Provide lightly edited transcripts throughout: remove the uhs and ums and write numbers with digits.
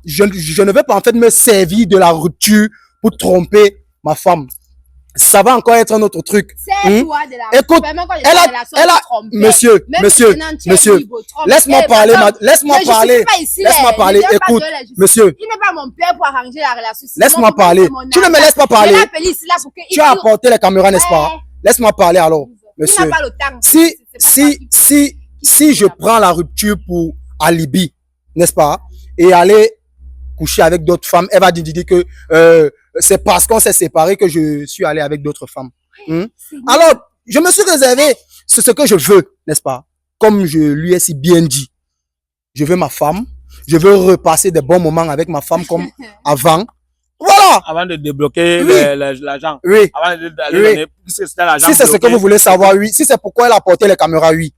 je ne vais pas en fait me servir de la rupture pour tromper ma femme. Ça va encore être un autre truc. Écoute, monsieur, laisse-moi parler, écoute, monsieur. Il n'est pas mon père pour arranger la relation. Laisse-moi parler. Tu ne me laisses pas parler. Tu as apporté les caméras, n'est-ce pas? Laisse-moi parler alors, monsieur. Si je prends la rupture pour alibi, n'est-ce pas? Et aller coucher avec d'autres femmes, elle va dire que c'est parce qu'on s'est séparés que je suis allé avec d'autres femmes. Alors, je me suis réservé ce que je veux, n'est-ce pas? Comme je lui ai si bien dit. Je veux ma femme. Je veux repasser des bons moments avec ma femme comme avant. Voilà. Avant de débloquer l'argent. Oui. Avant d'aller donner, si c'est ce que vous voulez savoir, oui. Si c'est pourquoi elle a porté les caméras, oui.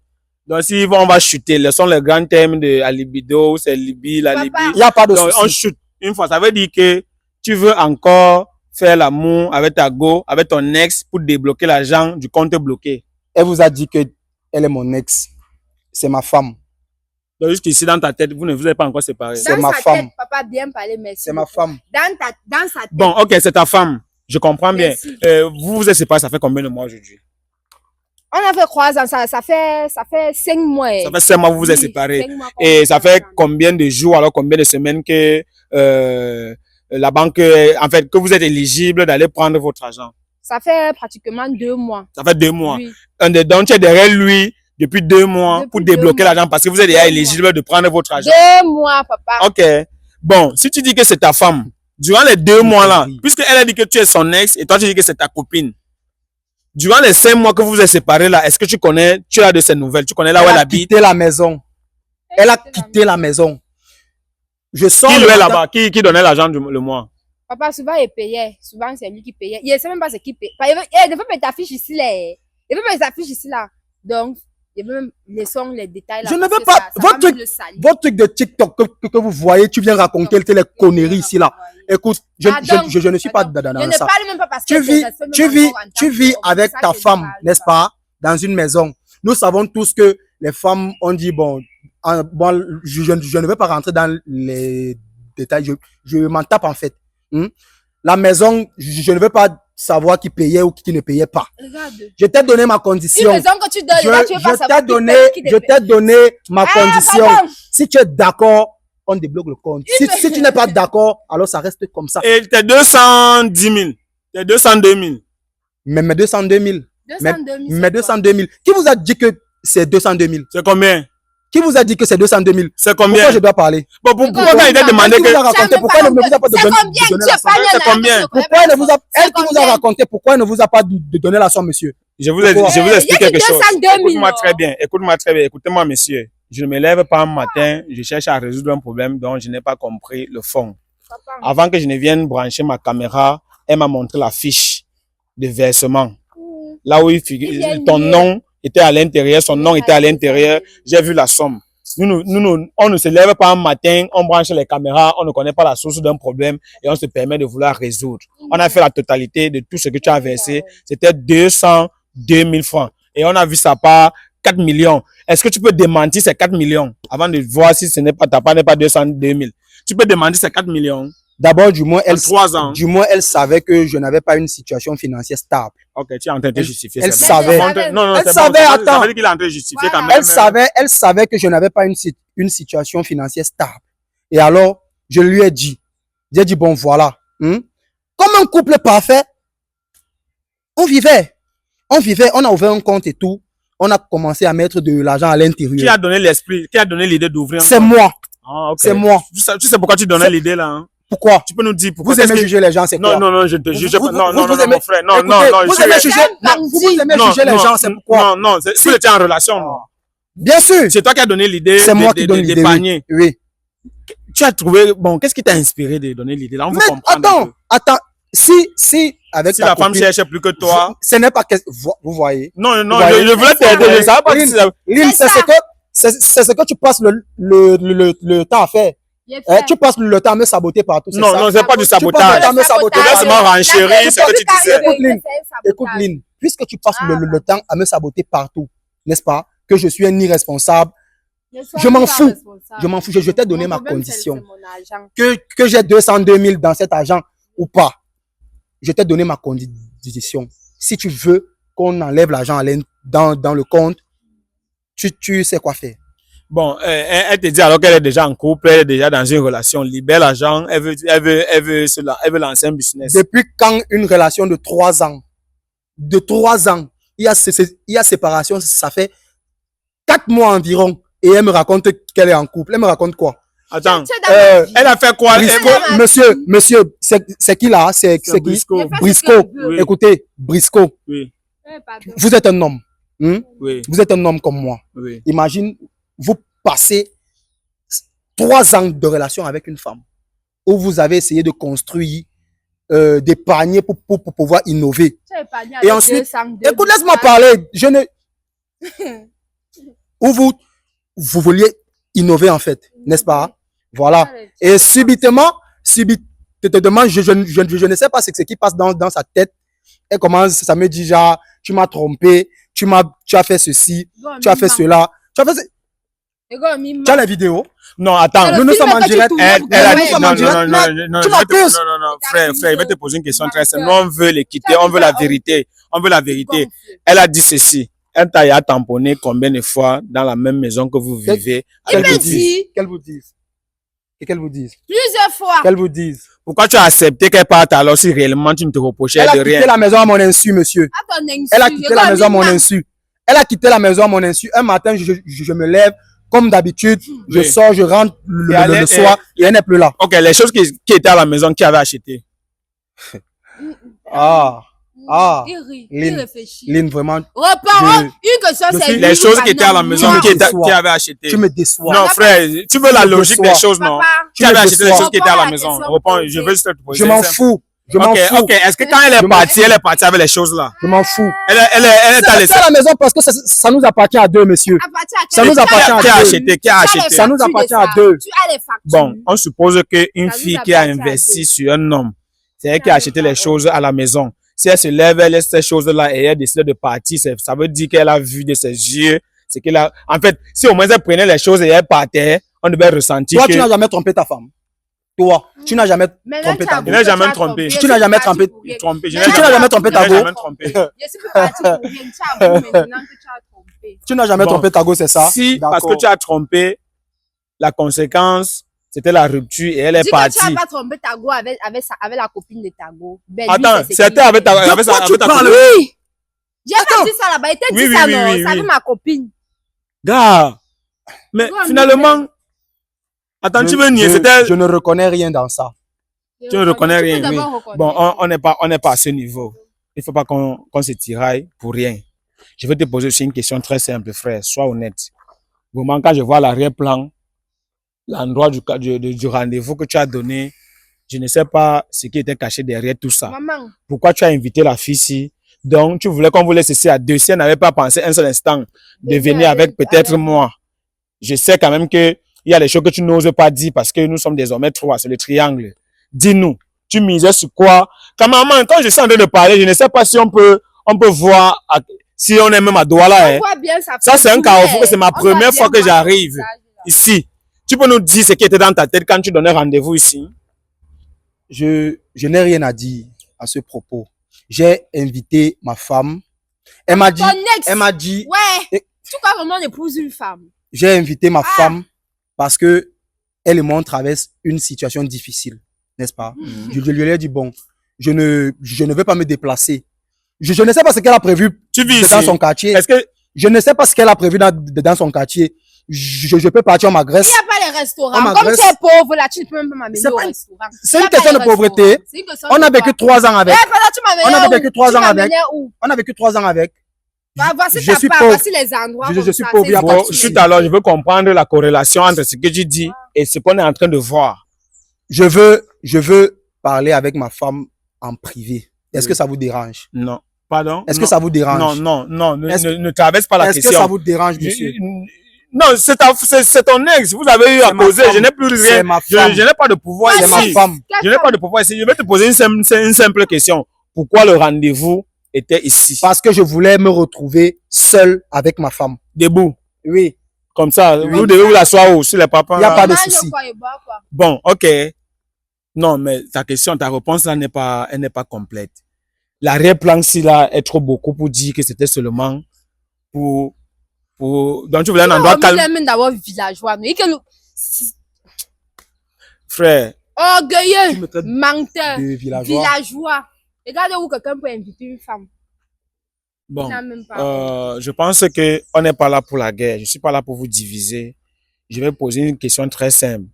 Donc, si on va chuter, ce sont les grands thèmes de la libido, c'est Libye, la Libye. Il n'y a pas de souci. On chute une fois. Ça veut dire que tu veux encore faire l'amour avec ta go, avec ton ex pour débloquer l'argent du compte bloqué. Elle vous a dit que elle est mon ex. C'est ma femme. Donc, jusqu'ici, dans ta tête, vous ne vous êtes pas encore séparés. C'est ma femme. Papa, bien parlé, merci. C'est ma femme. Dans sa tête. Bon, ok, c'est ta femme. Je comprends bien. Vous vous êtes séparés, ça fait combien de mois aujourd'hui? On a fait 3 ans, ça fait 5 mois. Ça fait 5 mois que vous vous êtes séparés. Et ça fait combien de jours, alors combien de semaines que la banque, en fait, que vous êtes éligible d'aller prendre votre argent? Ça fait pratiquement 2 mois. Ça fait 2 mois. Oui. Donc, tu es derrière lui depuis 2 mois pour débloquer l'argent parce que vous êtes déjà éligible de prendre votre argent. 2 mois, papa. Ok. Bon, si tu dis que c'est ta femme, durant les 2 mois là, puisqu'elle a dit que tu es son ex et toi tu dis que c'est ta copine, durant les 5 mois que vous vous êtes séparés là, est-ce que tu as de ses nouvelles? Tu connais là où elle habite? Elle a quitté la maison. Elle a quitté la maison. Je sors. Qui louait là-bas? Qui donnait l'argent le mois? Papa, souvent il payait. Souvent c'est lui qui payait. Il ne sait même pas ce qu'il paye. Il ne veut pas t'afficher ici là. Il ne veut pas t'afficher ici là. Donc, il veut même les sons, les détails là. Je ne veux pas. Votre truc de TikTok que vous voyez, tu viens raconter les conneries ici là. Écoute, je ne suis pas dans ça. Je ne parle même pas parce que tu vis avec ta femme, n'est-ce pas, dans une maison. Nous savons tous que les femmes ont dit, bon, je ne veux pas rentrer dans les détails, je m'en tape en fait. La maison, je ne veux pas savoir qui payait ou qui ne payait pas. Regarde. Je t'ai donné ma condition. Une maison que tu donnes, là, tu veux pas savoir je t'ai donné ma condition. Pardon. Si tu es d'accord, on débloque le compte. Si tu n'es pas d'accord, alors ça reste comme ça. Et t'es 210 000. T'es 202 000. Mais mes 202 000. 202 000. Mes 202 000. Qui vous a dit que c'est 202 000? C'est combien? Qui vous a dit que c'est 202 000? C'est combien? Pourquoi je dois parler? Bon, pourquoi il t'a demandé que... Pourquoi elle ne vous a pas donné la somme? C'est combien? Pourquoi elle qui vous a raconté, pourquoi elle ne vous a pas donné la somme, monsieur? Je vous explique quelque chose. Écoute-moi très bien. Écoutez-moi, monsieur. Je ne me lève pas un matin, je cherche à résoudre un problème dont je n'ai pas compris le fond. Avant que je ne vienne brancher ma caméra, elle m'a montré la fiche de versement. Là où il figure, ton nom était à l'intérieur, son nom était à l'intérieur. J'ai vu la somme. Nous, on ne se lève pas un matin, on branche les caméras, on ne connaît pas la source d'un problème et on se permet de vouloir résoudre. On a fait la totalité de tout ce que tu as versé. C'était 202 000 francs. Et on a vu ça par 4 millions. Est-ce que tu peux démentir ces 4 millions avant de voir si ce n'est pas ta part n'est pas 202 000? Tu peux démentir ces 4 millions? D'abord, du moins, elle savait que je n'avais pas une situation financière stable. Ok, tu es en train de justifier. Elle savait. Non, elle savait, attends. Ça veut dire qu'il est en train de justifier quand même. Elle savait que je n'avais pas une situation financière stable. Et alors, je lui ai dit, j'ai dit, bon, voilà. Comme un couple parfait, on vivait, on a ouvert un compte et tout. On a commencé à mettre de l'argent à l'intérieur. Qui a donné l'esprit, qui a donné l'idée d'ouvrir un compte? C'est moi. Ah, okay. C'est moi. Tu sais pourquoi tu donnais l'idée là, hein? Pourquoi? Tu peux nous dire pourquoi? Vous aimez juger les gens, c'est quoi? Non, je te juge pas. Non, mon frère. Non, vous aimez juger les gens, c'est pourquoi? Non, vous étiez en relation, moi. Bien sûr. C'est toi qui as donné l'idée. C'est moi qui donne l'idée. Oui. Tu as trouvé, bon, qu'est-ce qui t'a inspiré de donner l'idée là? On veut comprendre. Attends. Si avec la femme cherche plus que toi. Ce n'est pas que, vous voyez. Non, je voulais t'aider. Je savais pas si Lynn, c'est ce que tu passes le temps à faire. Tu passes le temps à me saboter partout. Non, c'est pas du sabotage. Laisse-moi renchérir ce que tu disais. Écoute, Lynn, puisque tu passes le temps à me saboter partout, n'est-ce pas, que je suis un irresponsable, Je m'en fous. Je m'en fous. Je t'ai donné ma condition. Que j'ai 202 000 dans cet argent ou pas. Je t'ai donné ma condition. Si tu veux qu'on enlève l'argent dans le compte, tu sais quoi faire. Bon, elle te dit alors qu'elle est déjà en couple, elle est déjà dans une relation, libère l'argent, elle veut lancer un business. Depuis quand une relation de 3 ans, il y a séparation, ça fait 4 mois environ, et elle me raconte qu'elle est en couple. Elle me raconte quoi? Attends, elle a fait quoi? Monsieur, c'est qui là? C'est qui? Briscoe. Briscoe. Oui. Écoutez, Briscoe. Oui. Vous êtes un homme. Oui. Vous êtes un homme comme moi. Oui. Imagine, vous passez 3 ans de relation avec une femme où vous avez essayé de construire des paniers pour pouvoir innover. Et ensuite, écoute, laisse-moi parler. Où vous vouliez innover en fait, n'est-ce pas? Voilà. Et subitement, je ne sais pas ce qui passe dans sa tête. Elle commence, ça me dit genre, tu m'as trompé, tu as fait ceci, tu as fait cela. Tu as la vidéo? Non, attends. Nous sommes en direct. Elle a dit, non, frère, je vais te poser une question très simple. Nous, on veut les quitter, on veut la vérité. On veut la vérité. Elle a dit ceci. Elle t'a tamponné combien de fois dans la même maison que vous vivez? Qu'elle vous dise. Et qu'elle vous dise. Plusieurs fois. Qu'elle vous dise. Pourquoi tu as accepté qu'elle parte alors si réellement tu ne te reprochais de rien? Elle a quitté la maison à mon insu, monsieur. Elle a quitté la maison à mon insu. Elle a quitté la maison à mon insu. Un matin, je me lève. Comme d'habitude, je sors, je rentre le soir et elle n'est plus là. Ok, les choses qui étaient à la maison, qui avait acheté? Lynn, vraiment. Les choses qui étaient à la maison, qui avait acheté. Tu me déçois. Non, frère, tu veux la logique des choses, non? Qui avait acheté les choses qui étaient à la maison? Je veux juste te poser. Je m'en fous. Ok, est-ce que quand elle est partie avec les choses là? Je m'en fous. Elle est allée. C'est à la maison parce que ça nous appartient à deux, monsieur. Ça nous appartient à deux. Qui a acheté? Ça nous appartient à deux. Bon, on suppose qu'une fille qui a investi sur un homme, c'est elle qui a acheté les choses à la maison. Si elle se lève, elle laisse ces choses-là et elle décide de partir, ça veut dire qu'elle a vu de ses yeux. C'est qu'elle a, en fait, si au moins elle prenait les choses et elle partait, on devait ressentir Toi, tu n'as jamais trompé ta femme. Toi, tu n'as jamais trompé ta go. Je n'ai jamais trompé. Tu n'as jamais trompé. Tu n'as jamais trompé ta go. Tu n'as jamais trompé ta go, c'est ça? Si, parce que tu as trompé, la conséquence, c'était la rupture et elle est partie. Tu n'as pas trompé ta go avec la copine de ta go. Attends, c'était avec ta copine. Oui. J'ai pas dit ça là-bas. Il t'a dit ça, non? C'est avec ma copine. Gars, mais finalement, attends, tu veux nier, c'était... Je ne reconnais rien dans ça. Tu ne reconnais rien, oui. Bon, on n'est pas à ce niveau. Il ne faut pas qu'on se tiraille pour rien. Je vais te poser aussi une question très simple, frère. Sois honnête. Vraiment, quand je vois l'arrière-plan, l'endroit du rendez-vous que tu as donné, je ne sais pas ce qui était caché derrière tout ça. Maman. Pourquoi tu as invité la fille ici? Donc, tu voulais qu'on vous laisse ici à deux. Si elle n'avait pas pensé un seul instant de venir avec peut-être moi. Je sais quand même que il y a des choses que tu n'oses pas dire parce que nous sommes désormais 3, c'est le triangle. Dis-nous, tu misais sur quoi? Quand maman, quand je suis en train de parler, je ne sais pas si on peut voir, si on est même à Douala. Ça, c'est un carrefour, c'est ma première fois que j'arrive ici. Tu peux nous dire ce qui était dans ta tête quand tu donnais rendez-vous ici? Je n'ai rien à dire à ce propos. J'ai invité ma femme. Elle m'a dit. Ouais. Tu crois vraiment on épouse une femme? J'ai invité ma femme parce que elle et moi traverse une situation difficile, n'est-ce pas? Je lui ai dit bon, je ne vais pas me déplacer. Je ne sais pas ce qu'elle a prévu dans son quartier. Est-ce que je ne sais pas ce qu'elle a prévu dans son quartier. Je peux partir en m'agresse. Il n'y a pas les restaurants. Comme tu es pauvre, là, tu ne peux même pas m'amener au restaurant. C'est une question de pauvreté. On a vécu 3 ans avec. On a vécu 3 ans avec. On a vécu 3 ans avec. Voici ta part, voici les endroits. Je suis pauvre. Bon, chut alors, je veux comprendre la corrélation entre ce que tu dis et ce qu'on est en train de voir. Je veux parler avec ma femme en privé. Est-ce que ça vous dérange? Non. Pardon? Est-ce que ça vous dérange? Non, ne traverse pas la question. Est-ce que ça vous dérange, monsieur? Non, c'est ton ex. Vous avez eu à causer. Je n'ai plus rien. Je n'ai pas de pouvoir ici. C'est ma femme. Je n'ai pas de pouvoir ici. Je vais te poser une simple question. Pourquoi le rendez-vous était ici? Parce que je voulais me retrouver seul avec ma femme. Debout. Oui. Comme ça, vous devez vous asseoir où? Sur les papas? Il n'y a pas de souci. Bon, ok. Non, mais ta réponse là elle n'est pas complète. L'arrière-plan-ci là est trop beaucoup pour dire que c'était seulement pour, donc tu voulais un endroit calme. Même d'avoir villageois. Frère. Orgueilleux, menteur, villageois. Regardez où quelqu'un peut inviter une femme. Bon, je pense que on n'est pas là pour la guerre. Je suis pas là pour vous diviser. Je vais poser une question très simple.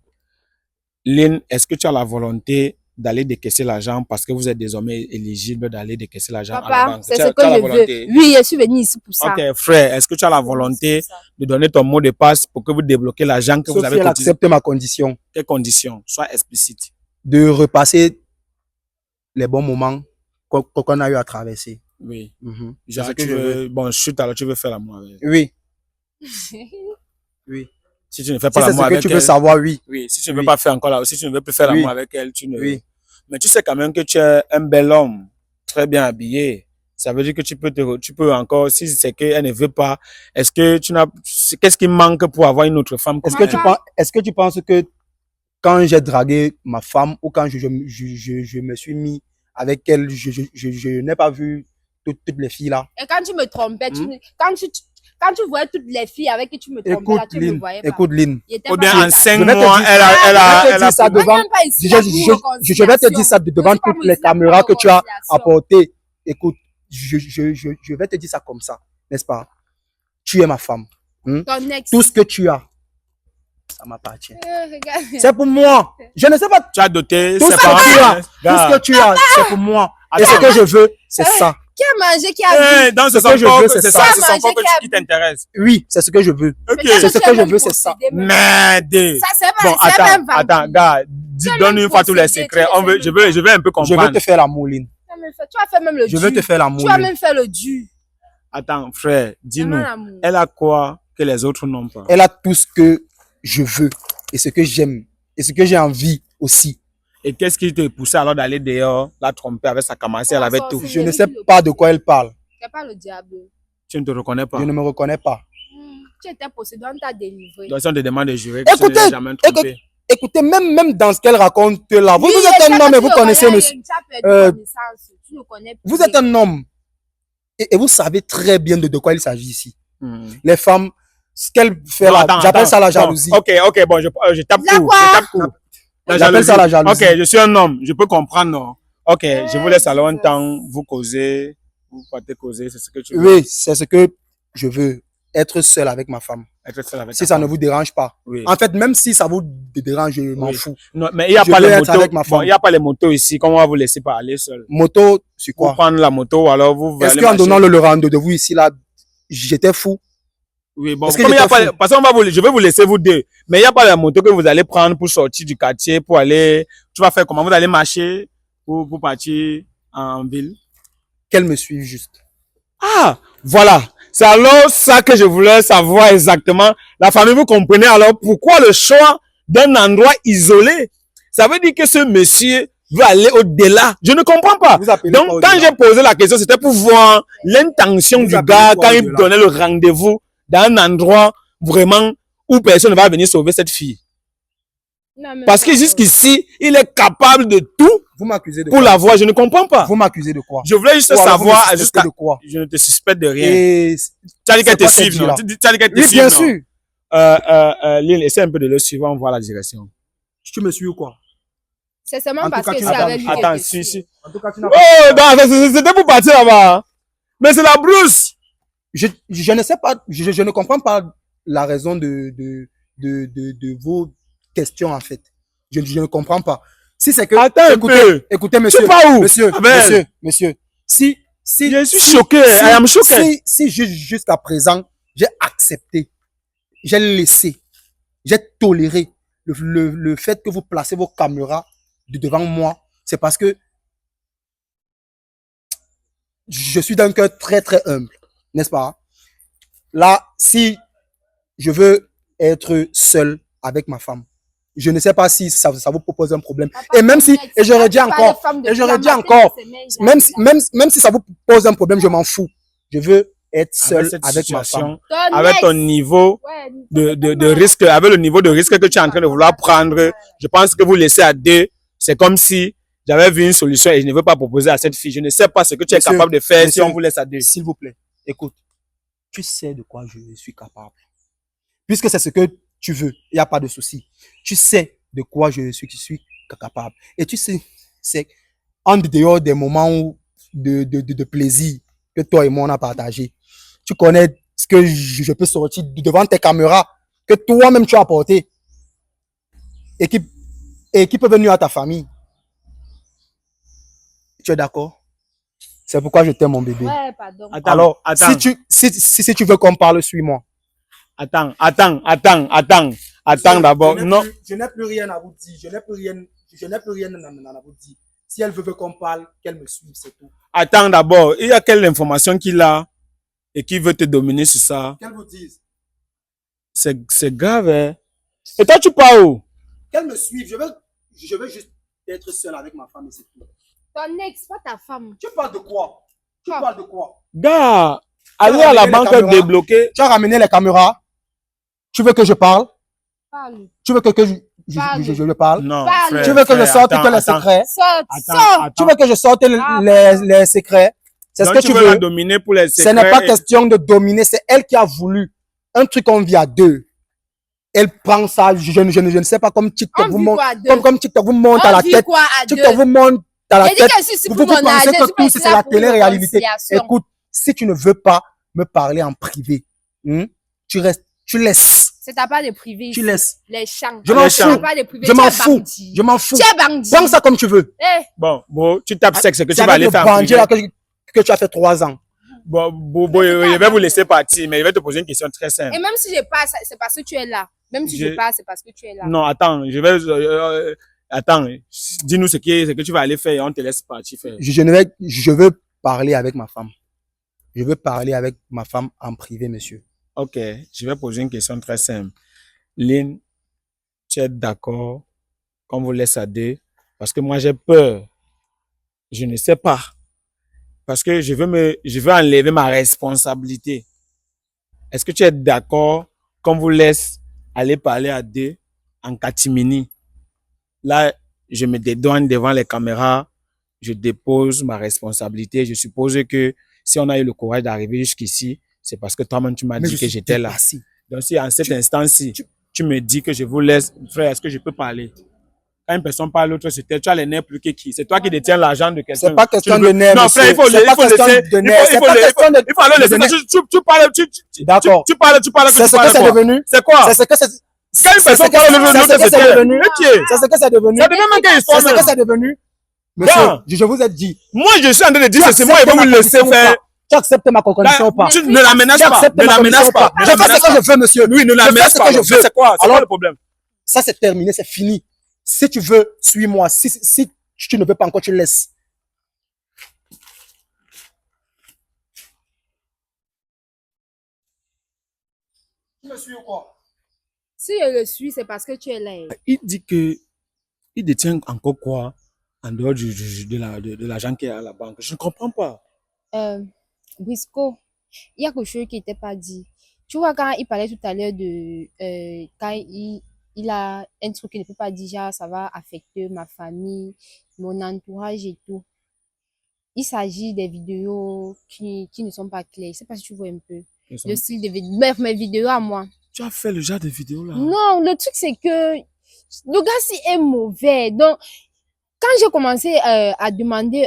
Lynn, est-ce que tu as la volonté d'aller décaisser l'argent parce que vous êtes désormais éligible d'aller décaisser l'argent à la banque? C'est ce que je veux. Oui, je suis venu ici pour ça. Ok, frère, est-ce que tu as la volonté de donner ton mot de passe pour que vous débloquez l'argent que vous avez cotisé? Accepte ma condition. Quelle condition? Sois explicite. De repasser les bons moments qu'on a eu à traverser. Oui. Genre, tu veux, bon, chute, alors tu veux faire l'amour avec elle. Oui. Oui. Si tu ne fais pas l'amour avec elle. C'est ce que tu veux savoir, oui. Oui. Si tu ne veux pas faire encore là, si tu ne veux plus faire l'amour avec elle, tu ne. Oui. Mais tu sais quand même que tu es un bel homme, très bien habillé. Ça veut dire que tu peux encore, si c'est qu'elle ne veut pas, est-ce que tu n'as, qu'est-ce qui manque pour avoir une autre femme? Est-ce que tu penses que quand j'ai dragué ma femme ou quand je me suis mis avec elle, je n'ai pas vu toutes les filles là? Et quand tu me trompais, quand tu voyais toutes les filles avec qui tu me trompais là, tu me voyais pas. Écoute, Lynn. Ou bien en 5 mois, elle a ça devant, je vais te dire ça devant toutes les caméras que tu as apportées. Écoute, je vais te dire ça comme ça, n'est-ce pas? Tu es ma femme. Tout ce que tu as, ça m'appartient. C'est pour moi. Je ne sais pas. Tu as doté. Tout ce que tu as, c'est pour moi. Et ce que je veux, c'est ça. Qui a mangé, qui a bu? Dans ce que je veux, c'est ça. C'est son corps qui t'intéresse. Oui, c'est ce que je veux. C'est ce que je veux, c'est ça. Merde. Ça, c'est pas, bon, attends, gars. Donne une fois tous les secrets. Je veux un peu comprendre. Je veux te faire la mouline. Tu as fait même le dur. Je veux te faire la mouline. Tu as même fait le dur. Attends, frère, dis-nous. Elle a quoi que les autres n'ont pas? Elle a tout ce que je veux et ce que j'aime et ce que j'ai envie aussi. Et qu'est-ce qui te poussait alors d'aller dehors, la tromper avec sa camasse, elle avait tout? Je ne sais pas de quoi elle parle. C'est pas le diable. Tu ne te reconnais pas? Je ne me reconnais pas. Tu étais possédé, on t'a délivré. Donc si on te demande de jurer que tu n'as jamais trompé. Écoutez, même dans ce qu'elle raconte là, vous êtes un homme et vous connaissez monsieur. Vous êtes un homme et vous savez très bien de quoi il s'agit ici. Les femmes, ce qu'elles font là, j'appelle ça la jalousie. Ok, bon, je tape court. J'appelle ça la jalousie. Ok, je suis un homme, je peux comprendre. Non? Ok, je vous laisse alors un temps, vous causez, vous partez causer, c'est ce que tu veux. Oui, c'est ce que je veux, être seul avec ma femme. Si ça ne vous dérange pas. Oui. En fait, même si ça vous dérange, je m'en fous. Non, mais il n'y a pas les motos. Bon, il n'y a pas les motos ici. Comment on va vous laisser parler seul? Moto, c'est quoi? Vous prendre la moto, alors vous. Est-ce qu'en donnant le rendez-vous ici, là, j'étais fou? Oui, bon, comme il y a pas, parce que je vais vous laisser vous deux. Mais il n'y a pas la moto que vous allez prendre pour sortir du quartier, pour aller, tu vas faire comment? Vous allez marcher pour partir en ville? Qu'elle me suive juste. Ah, voilà. C'est alors ça que je voulais savoir exactement. La famille, vous comprenez alors pourquoi le choix d'un endroit isolé? Ça veut dire que ce monsieur veut aller au-delà. Je ne comprends pas. Donc, quand j'ai posé la question, c'était pour voir l'intention du gars quand il donnait le rendez-vous dans un endroit vraiment où personne ne va venir sauver cette fille. Non, parce que jusqu'ici, il est capable de tout. Vous m'accusez de pour la voir. Je ne comprends pas. Vous m'accusez de quoi? Je voulais juste savoir jusqu'à quoi. Je ne te suspecte de rien. Tu as dit qu'elle te suive, non? Tu as dit qu'elle te suive, bien sûr. Lynn, essaie un peu de le suivre, on voit la direction. Tu me suis ou quoi? C'est seulement parce que c'est avec lui. Attends, si. En tout cas, tu n'as pas. Oh, non, c'était pour partir là-bas. Mais c'est la brousse. Je ne sais pas, je ne comprends pas la raison de vos questions, en fait. Je ne comprends pas. Si c'est que. Attends, écoutez, monsieur. Tu pars où? Monsieur. Si. Je suis choqué. I am choqué. Si jusqu'à présent, j'ai accepté, j'ai laissé, j'ai toléré le fait que vous placez vos caméras devant moi, c'est parce que je suis d'un cœur très, très humble. N'est-ce pas? Là, si je veux être seul avec ma femme, je ne sais pas si ça vous propose un problème. Et même si, et j'aurais dit encore, même si ça vous pose un problème, je m'en fous. Je veux être seul avec ma femme. Avec ton niveau de risque, avec le niveau de risque que tu es en train de vouloir prendre, je pense que vous laissez à deux, c'est comme si j'avais vu une solution et je ne veux pas proposer à cette fille. Je ne sais pas ce que tu es capable de faire si on vous laisse à deux. S'il vous plaît, écoute, tu sais de quoi je suis capable. Puisque c'est ce que tu veux, il n'y a pas de souci. Tu sais de quoi je suis capable. Et tu sais, c'est en dehors des moments de plaisir que toi et moi on a partagé. Tu connais ce que je peux sortir devant tes caméras, que toi-même tu as apporté. Et qui peut venir à ta famille. Tu es d'accord? C'est pourquoi je t'aime, mon bébé. Ouais, pardon. Alors, si tu veux qu'on parle, suis-moi. Attends d'abord. Non. Je n'ai plus rien à vous dire. Je n'ai plus rien à vous dire. Si elle veut qu'on parle, qu'elle me suive, c'est tout. Attends d'abord. Il y a quelle information qu'il a et qui veut te dominer sur ça? Qu'elle vous dise. C'est grave, hein. Et toi, tu pars où? Qu'elle me suive. Je veux juste être seul avec ma femme et c'est tout. Ton ex, pas ta femme. Tu parles de quoi? Tu parles de quoi? Gars, allez à la banque débloquer. Tu as ramené les caméras. Tu veux que je parle? Parle. Tu veux que je le parle? Non. Frère, tu veux que je sorte les secrets? Sors. Tu veux que je sorte les secrets? C'est ce que tu veux. La dominer pour les secrets. Ce n'est pas question de dominer, c'est elle qui a voulu. Un truc qu'on vit à deux. Elle prend ça, je ne sais pas, comme TikTok vous monte, comme TikTok vous monte à la tête. TikTok vous monte à la tête. Vous pensez que tout c'est la télé-réalité. Écoute, si tu ne veux pas me parler en privé, tu restes, tu laisses. C'est ta part de privé. Tu laisses. Les champs. Je m'en fous. Je m'en fous. Tu es bandit. Prends ça comme tu veux. Bon, tu tapes sexe, que tu vas aller faire en privé. Que tu as fait 3 ans. Bon, je vais vous laisser partir, mais je vais te poser une question très simple. Et même si je passe, c'est parce que tu es là. Même si je passe, c'est parce que tu es là. Non, attends, attends, dis-nous ce que tu vas aller faire et on te laisse partir faire. Je veux parler avec ma femme. Je veux parler avec ma femme en privé, monsieur. Ok, je vais poser une question très simple. Lynn, tu es d'accord qu'on vous laisse à deux? Parce que moi j'ai peur. Je ne sais pas. Parce que je veux enlever ma responsabilité. Est-ce que tu es d'accord qu'on vous laisse aller parler à deux en catimini? Là, je me dédouane devant les caméras, je dépose ma responsabilité. Je suppose que si on a eu le courage d'arriver jusqu'ici, c'est parce que toi-même tu m'as dit que j'étais là. Donc si en cet instant-ci, tu me dis que je vous laisse, frère, est-ce que je peux parler? Quand une personne parle, l'autre se tait, tu as les nerfs plus que qui? C'est toi qui détiens l'argent de quelqu'un. C'est pas question de nerfs. Non, frère, il faut laisser. Tu parles. D'accord. Tu parles. C'est ce que c'est devenu. C'est quoi? C'est ce que c'est. Quand une personne parle, l'autre se tait. devenu. C'est ce que c'est devenu. Ça devient même quelle histoire. C'est ce que c'est devenu. Monsieur, je vous ai dit. Moi, je suis en train de dire, c'est moi, il va vous laisser faire. Tu acceptes ma condition ou pas? Tu ne la menaces pas. Ne la menaces pas. Je fais ce que je veux, monsieur. Oui, ne la menace pas. C'est quoi? C'est quoi le problème? Ça, c'est terminé, c'est fini. Si tu veux, suis-moi. Si tu ne veux pas encore, tu laisses. Tu me suis ou quoi? Si je le suis, c'est parce que tu es là. Il dit que il détient encore quoi en dehors de l'argent qu'il y a à la banque. Je ne comprends pas. Brisco, il y a quelque chose qui n'était pas dit. Tu vois, quand il parlait tout à l'heure de quand il a un truc qu'il ne peut pas dire, genre, ça va affecter ma famille, mon entourage et tout. Il s'agit des vidéos qui ne sont pas claires. Je ne sais pas si tu vois un peu. Le style de vidéo. Bref, mes vidéos à moi. Tu as fait le genre de vidéo là? Non, le truc c'est que le gars est mauvais. Donc, quand j'ai commencé à demander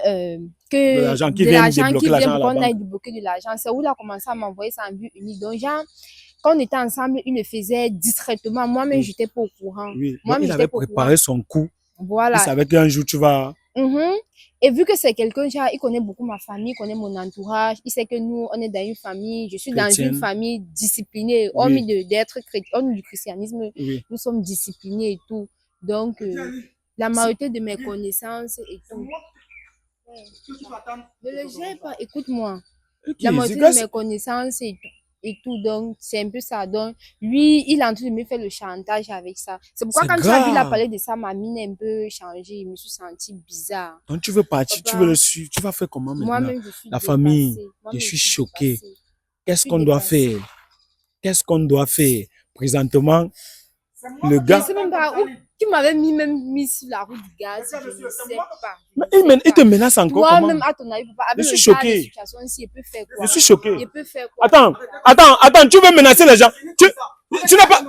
que de l'argent qui vient pour qu'on aille débloquer de l'argent, c'est où il a commencé à m'envoyer ça en vue unique. Donc, genre, quand on était ensemble, il le faisait discrètement. Moi-même, j'étais pas au courant. Oui. Moi-même, il avait préparé son coup. Voilà. Il savait qu'un jour, tu vas... Et vu que c'est quelqu'un, genre, il connaît beaucoup ma famille, il connaît mon entourage, il sait que nous, on est dans une famille, je suis chrétienne. Dans une famille disciplinée, hormis d'être chrétien, hormis du christianisme, nous sommes disciplinés et tout. Donc, la majorité de mes connaissances et tout. Ne le gère pas, écoute-moi. La majorité de mes connaissances et tout, donc c'est un peu ça. Donc, lui, il est en train de me faire le chantage avec ça. C'est pourquoi quand tu as vu la parler de ça, ma mine a un peu changé, je me suis sentie bizarre. Donc, tu veux partir, tu veux le suivre, tu vas faire comment maintenant? Moi-même, je suis la famille, dépassée. Je suis choquée. Qu'est-ce qu'on doit faire? Qu'est-ce qu'on doit faire? Présentement, le gars... Je ne sais même pas où qui m'avait mis sur la route du gaz. Je ne sais pas. Il te menace encore. Toi-même, à ton avis, papa, avec je suis choqué. Il peut faire quoi? Je suis choqué. Il peut faire quoi? Attends, tu veux menacer les gens? Tu n'as pas...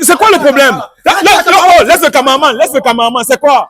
C'est quoi le problème? Laisse le cameraman, c'est quoi?